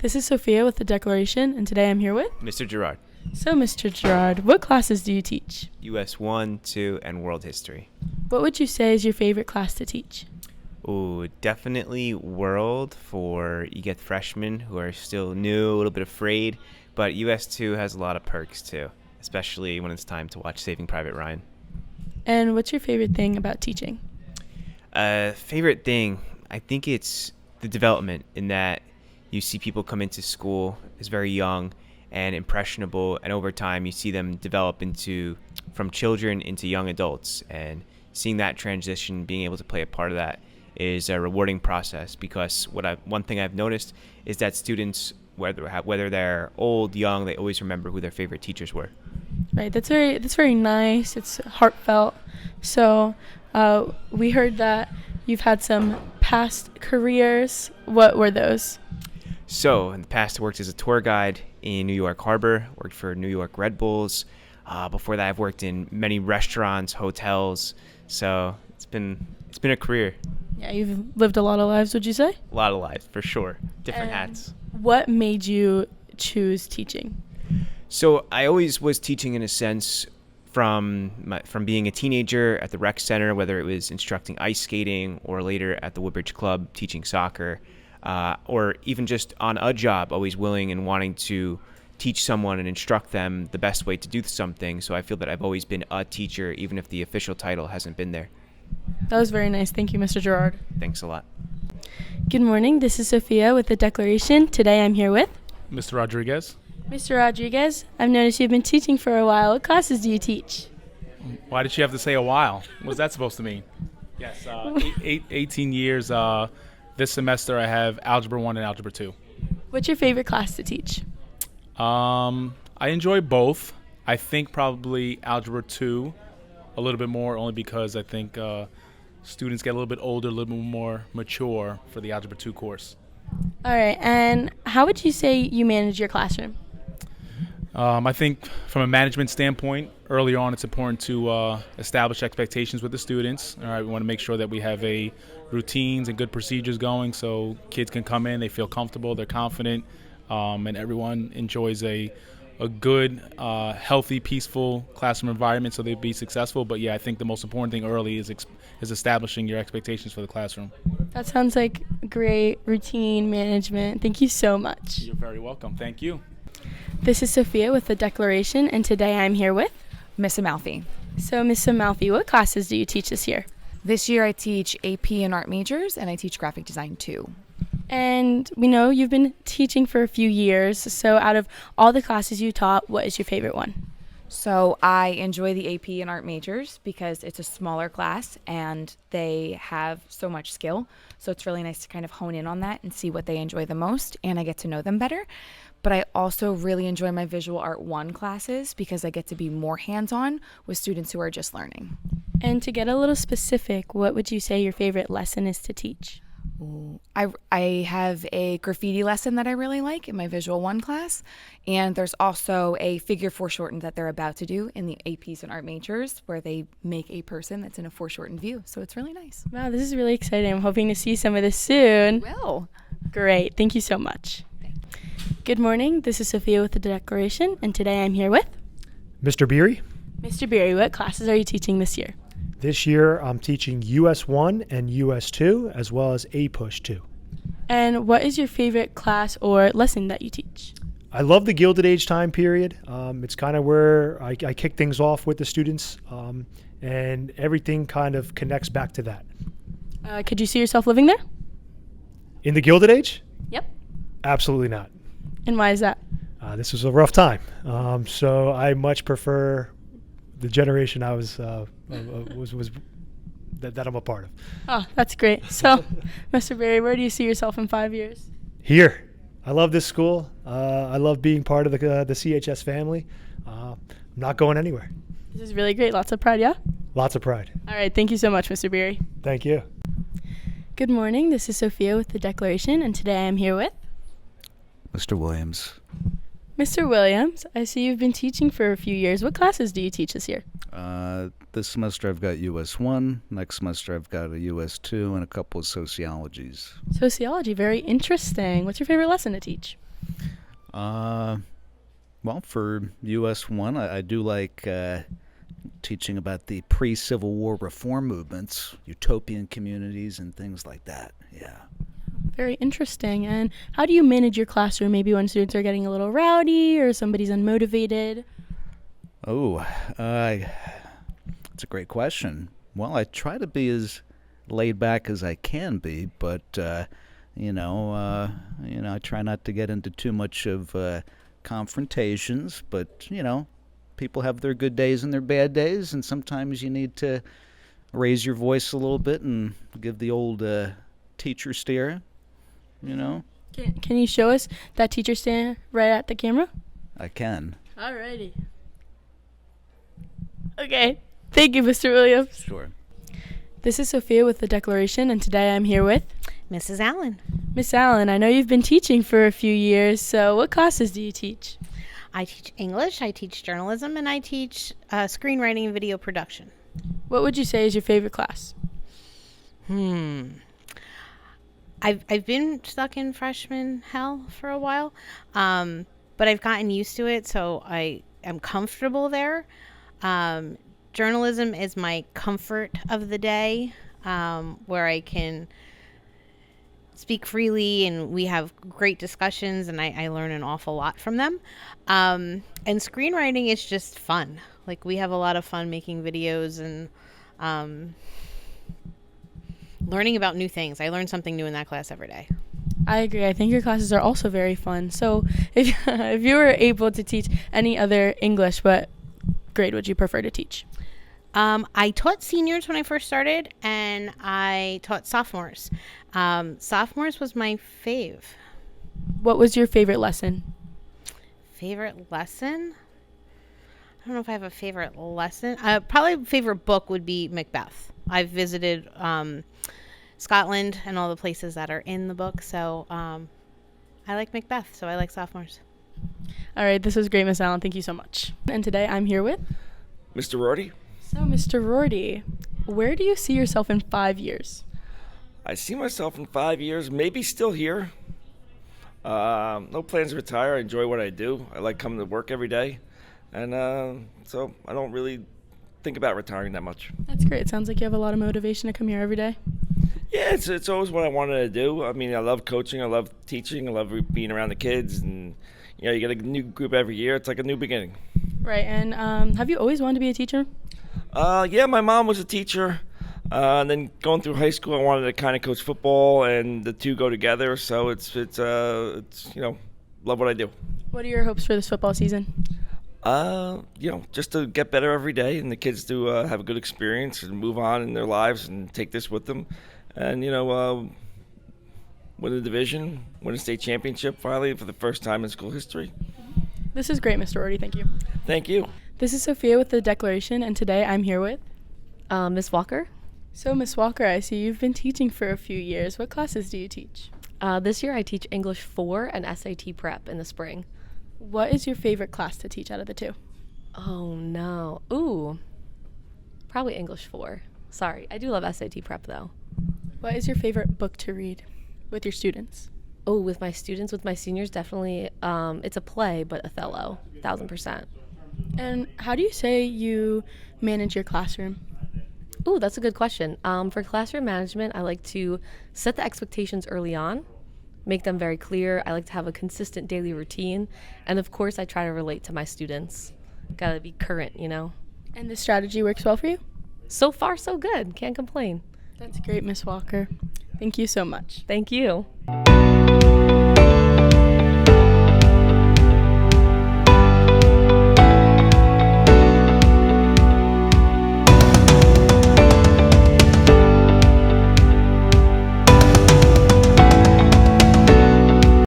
This is Sophia with the Declaration, and today I'm here with Mr. Gerard. So, Mr. Gerard, what classes do you teach? US 1, 2, and World History. What would you say is your favorite class to teach? Ooh, definitely World for you get freshmen who are still new, a little bit afraid, but US 2 has a lot of perks too, especially when it's time to watch Saving Private Ryan. And what's your favorite thing about teaching? Favorite thing, I think it's the development in that you see people come into school as very young and impressionable, and over time you see them develop from children into young adults, and seeing that transition, being able to play a part of that is a rewarding process, because one thing I've noticed is that students, whether they're old, young, they always remember who their favorite teachers were. Right, that's very nice. It's heartfelt. So, we heard that you've had some past careers. What were those? So, in the past, I worked as a tour guide in New York Harbor, worked for New York Red Bulls. Before that, I've worked in many restaurants, hotels. So, it's been a career. Yeah, you've lived a lot of lives, would you say? A lot of lives, for sure. Different hats. What made you choose teaching? So, I always was teaching in a sense from being a teenager at the rec center, whether it was instructing ice skating or later at the Woodbridge Club teaching soccer. Or even just on a job, always willing and wanting to teach someone and instruct them the best way to do something. So I feel that I've always been a teacher, even if the official title hasn't been there. That was very nice. Thank you, Mr. Gerard. Thanks a lot. Good morning. This is Sophia with the Declaration. Today I'm here with Mr. Rodriguez. Mr. Rodriguez. I've noticed you've been teaching for a while. What classes do you teach? Why did you have to say a while? What's that supposed to mean? Yes, 18 years. This semester I have Algebra 1 and Algebra 2. What's your favorite class to teach? I enjoy both. I think probably Algebra 2 a little bit more, only because I think students get a little bit older, a little bit more mature for the Algebra 2 course. All right, and how would you say you manage your classroom? I think from a management standpoint, early on it's important to establish expectations with the students. All right, we want to make sure that we have routines and good procedures going so kids can come in, they feel comfortable, they're confident, and everyone enjoys a good, healthy, peaceful classroom environment so they be successful. But yeah, I think the most important thing early is establishing your expectations for the classroom. That sounds like great routine management. Thank you so much. You're very welcome. Thank you. This is Sophia with the Declaration, and today I'm here with Miss Amalfi. So, Miss Amalfi, what classes do you teach this year? This year I teach AP and art majors, and I teach graphic design too. And we know you've been teaching for a few years, so out of all the classes you taught, what is your favorite one? So I enjoy the AP and art majors because it's a smaller class and they have so much skill. So it's really nice to kind of hone in on that and see what they enjoy the most, and I get to know them better. But I also really enjoy my Visual Art 1 classes because I get to be more hands-on with students who are just learning. And to get a little specific, what would you say your favorite lesson is to teach? I have a graffiti lesson that I really like in my Visual 1 class, and there's also a figure foreshortened that they're about to do in the APs and art majors where they make a person that's in a foreshortened view, so it's really nice. Wow, this is really exciting. I'm hoping to see some of this soon. Well, great. Thank you so much. Good morning. This is Sophia with the Declaration, and today I'm here with Mr. Beery. Mr. Beery. What classes are you teaching this year? This year I'm teaching US 1 and US 2 as well as APUSH 2. And what is your favorite class or lesson that you teach? I love the Gilded Age time period. It's kind of where I kick things off with the students, and everything kind of connects back to that. Could you see yourself living there? In the Gilded Age? Yep. Absolutely not. And why is that? This was a rough time, so I much prefer the generation I was that I'm a part of. Oh, that's great. So, Mr. Berry, where do you see yourself in 5 years? Here. I love this school. I love being part of the CHS family. I'm not going anywhere. This is really great. Lots of pride, yeah? Lots of pride. All right. Thank you so much, Mr. Berry. Thank you. Good morning. This is Sophia with the Declaration, and today I'm here with Mr. Williams. Mr. Williams, I see you've been teaching for a few years. What classes do you teach this year? This semester I've got US 1. Next semester I've got a US 2 and a couple of sociologies. Sociology, very interesting. What's your favorite lesson to teach? Well, for US 1, I do like teaching about the pre-Civil War reform movements, utopian communities, and things like that. Yeah. Very interesting. And how do you manage your classroom? Maybe when students are getting a little rowdy or somebody's unmotivated? Oh, that's a great question. Well, I try to be as laid back as I can be, but I try not to get into too much of confrontations. But people have their good days and their bad days, and sometimes you need to raise your voice a little bit and give the old teacher stare. Can you show us that teacher stare right at the camera? I can. Alrighty. Okay. Thank you, Mr. Williams. Sure. This is Sophia with the Declaration, and today I'm here with Mrs. Allen. Miss Allen. I know you've been teaching for a few years, so what classes do you teach? I teach English, I teach journalism, and I teach screenwriting and video production. What would you say is your favorite class? I've been stuck in freshman hell for a while, but I've gotten used to it, so I am comfortable there. Journalism is my comfort of the day, where I can speak freely and we have great discussions and I learn an awful lot from them. And screenwriting is just fun. Like, we have a lot of fun making videos and learning about new things. I learn something new in that class every day. I agree. I think your classes are also very fun. So if you were able to teach any other English, what grade would you prefer to teach? I taught seniors when I first started, and I taught sophomores. Sophomores was my fave. What was your favorite lesson? Favorite lesson? I don't know if I have a favorite lesson. Probably favorite book would be Macbeth. I've visited Scotland and all the places that are in the book, so I like Macbeth, so I like sophomores. All right, this was great, Miss Allen. Thank you so much. And today I'm here with Mr. Rorty. So, Mr. Rorty, where do you see yourself in 5 years? I see myself in 5 years, maybe still here. No plans to retire. I enjoy what I do. I like coming to work every day. And so I don't really think about retiring that much. That's great. It sounds like you have a lot of motivation to come here every day. Yeah, it's always what I wanted to do. I mean, I love coaching. I love teaching. I love being around the kids. And, you get a new group every year. It's like a new beginning. Right. And have you always wanted to be a teacher? Yeah, my mom was a teacher. And then going through high school, I wanted to kind of coach football, and the two go together. So it's love what I do. What are your hopes for this football season? Just to get better every day, and the kids to have a good experience and move on in their lives and take this with them, and win a division, win a state championship finally for the first time in school history. This is great, Mr. Rorty. Thank you. Thank you. This is Sophia with the Declaration, and today I'm here with Miss Walker. So, Miss Walker, I see you've been teaching for a few years. What classes do you teach? This year I teach English 4 and SAT prep in the spring. What is your favorite class to teach out of the two? Oh, no. Ooh, probably English 4. Sorry, I do love SAT prep, though. What is your favorite book to read with your students? Oh, with my students, with my seniors, definitely. It's a play, but Othello, 1,000%. And how do you say you manage your classroom? Ooh, that's a good question. For classroom management, I like to set the expectations early on, make them very clear. I like to have a consistent daily routine. And of course, I try to relate to my students. Gotta be current, And this strategy works well for you? So far, so good. Can't complain. That's great, Miss Walker. Thank you so much. Thank you.